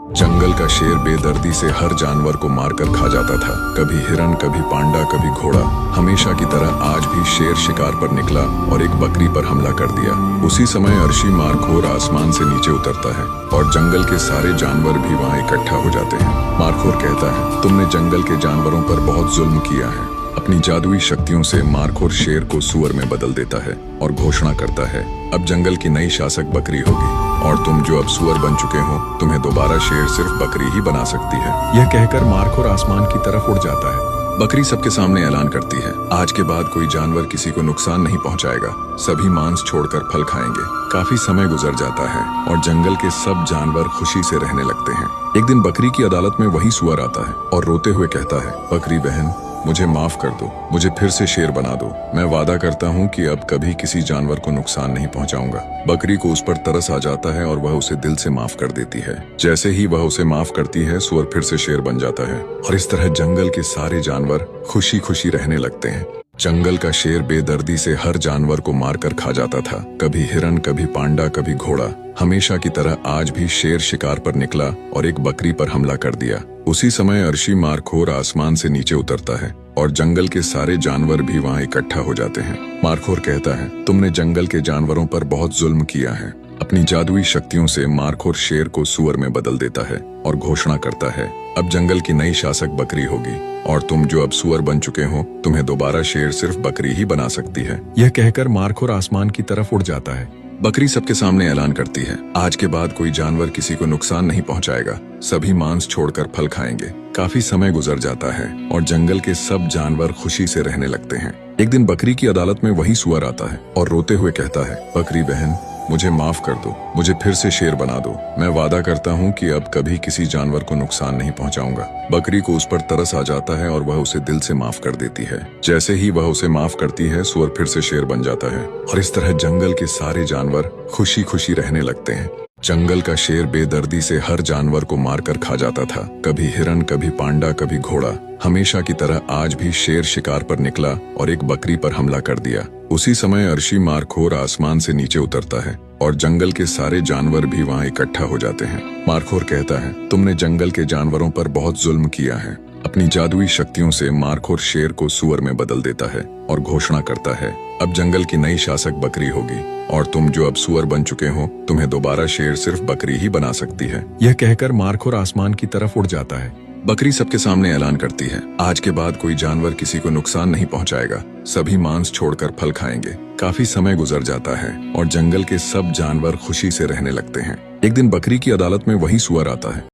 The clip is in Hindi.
जंगल का शेर बेदर्दी से हर जानवर को मारकर खा जाता था। कभी हिरन, कभी पांडा, कभी घोड़ा। हमेशा की तरह आज भी शेर शिकार पर निकला और एक बकरी पर हमला कर दिया। उसी समय अर्शी मारखोर आसमान से नीचे उतरता है और जंगल के सारे जानवर भी वहाँ इकट्ठा हो जाते हैं। मारखोर कहता है, तुमने जंगल के जानवरों पर बहुत जुल्म किया है। अपनी जादुई शक्तियों से मारखोर शेर को सुअर में बदल देता है और घोषणा करता है, अब जंगल की नई शासक बकरी होगी और तुम जो अब सुअर बन चुके हो, तुम्हें दोबारा शेर सिर्फ बकरी ही बना सकती है। यह कहकर मारखोर आसमान की तरफ उड़ जाता है। बकरी सबके सामने ऐलान करती है, आज के बाद कोई जानवर किसी को नुकसान नहीं पहुंचाएगा। सभी मांस छोड़कर फल खाएंगे। काफी समय गुजर जाता है और जंगल के सब जानवर खुशी से रहने लगते हैं। एक दिन बकरी की अदालत में वही सुअर आता है और रोते हुए कहता है, बकरी बहन, मुझे माफ कर दो, मुझे फिर से शेर बना दो। मैं वादा करता हूँ कि अब कभी किसी जानवर को नुकसान नहीं पहुँचाऊंगा। बकरी को उस पर तरस आ जाता है और वह उसे दिल से माफ कर देती है। जैसे ही वह उसे माफ करती है, सुअर फिर से शेर बन जाता है और इस तरह जंगल के सारे जानवर खुशी खुशी रहने लगते हैं। जंगल का शेर बेदर्दी से हर जानवर को मारकर खा जाता था। कभी हिरन, कभी पांडा, कभी घोड़ा। हमेशा की तरह आज भी शेर शिकार पर निकला और एक बकरी पर हमला कर दिया। उसी समय अर्शी मारखोर आसमान से नीचे उतरता है और जंगल के सारे जानवर भी वहाँ इकट्ठा हो जाते हैं। मारखोर कहता है, तुमने जंगल के जानवरों पर बहुत जुल्म किया है। अपनी जादुई शक्तियों से मारखोर शेर को सुअर में बदल देता है और घोषणा करता है, अब जंगल की नई शासक बकरी होगी और तुम जो अब सुअर बन चुके हो, तुम्हें दोबारा शेर सिर्फ बकरी ही बना सकती है। यह कहकर मारखोर आसमान की तरफ उड़ जाता है। बकरी सबके सामने ऐलान करती है, आज के बाद कोई जानवर किसी को नुकसान नहीं पहुंचाएगा। सभी मांस छोड़कर फल खाएंगे। काफी समय गुजर जाता है और जंगल के सब जानवर खुशी से रहने लगते हैं। एक दिन बकरी की अदालत में वही सुअर आता है और रोते हुए कहता है, बकरी बहन, मुझे माफ कर दो, मुझे फिर से शेर बना दो। मैं वादा करता हूँ कि अब कभी किसी जानवर को नुकसान नहीं पहुँचाऊंगा। बकरी को उस पर तरस आ जाता है और वह उसे दिल से माफ कर देती है। जैसे ही वह उसे माफ करती है, सुअर फिर से शेर बन जाता है और इस तरह जंगल के सारे जानवर खुशी खुशी रहने लगते हैं। जंगल का शेर बेदर्दी से हर जानवर को मारकर खा जाता था। कभी हिरन, कभी पांडा, कभी घोड़ा। हमेशा की तरह आज भी शेर शिकार पर निकला और एक बकरी पर हमला कर दिया। उसी समय अर्शी मारखोर आसमान से नीचे उतरता है और जंगल के सारे जानवर भी वहाँ इकट्ठा हो जाते हैं। मारखोर कहता है, तुमने जंगल के जानवरों पर बहुत जुल्म किया है। अपनी जादुई शक्तियों से मारखोर शेर को सुअर में बदल देता है और घोषणा करता है, अब जंगल की नई शासक बकरी होगी और तुम जो अब सुअर बन चुके हो, तुम्हें दोबारा शेर सिर्फ बकरी ही बना सकती है। यह कहकर मारखोर आसमान की तरफ उड़ जाता है। बकरी सबके सामने ऐलान करती है, आज के बाद कोई जानवर किसी को नुकसान नहीं पहुंचाएगा। सभी मांस छोड़कर फल खाएंगे। काफी समय गुजर जाता है और जंगल के सब जानवर खुशी से रहने लगते हैं। एक दिन बकरी की अदालत में वही सुअर आता है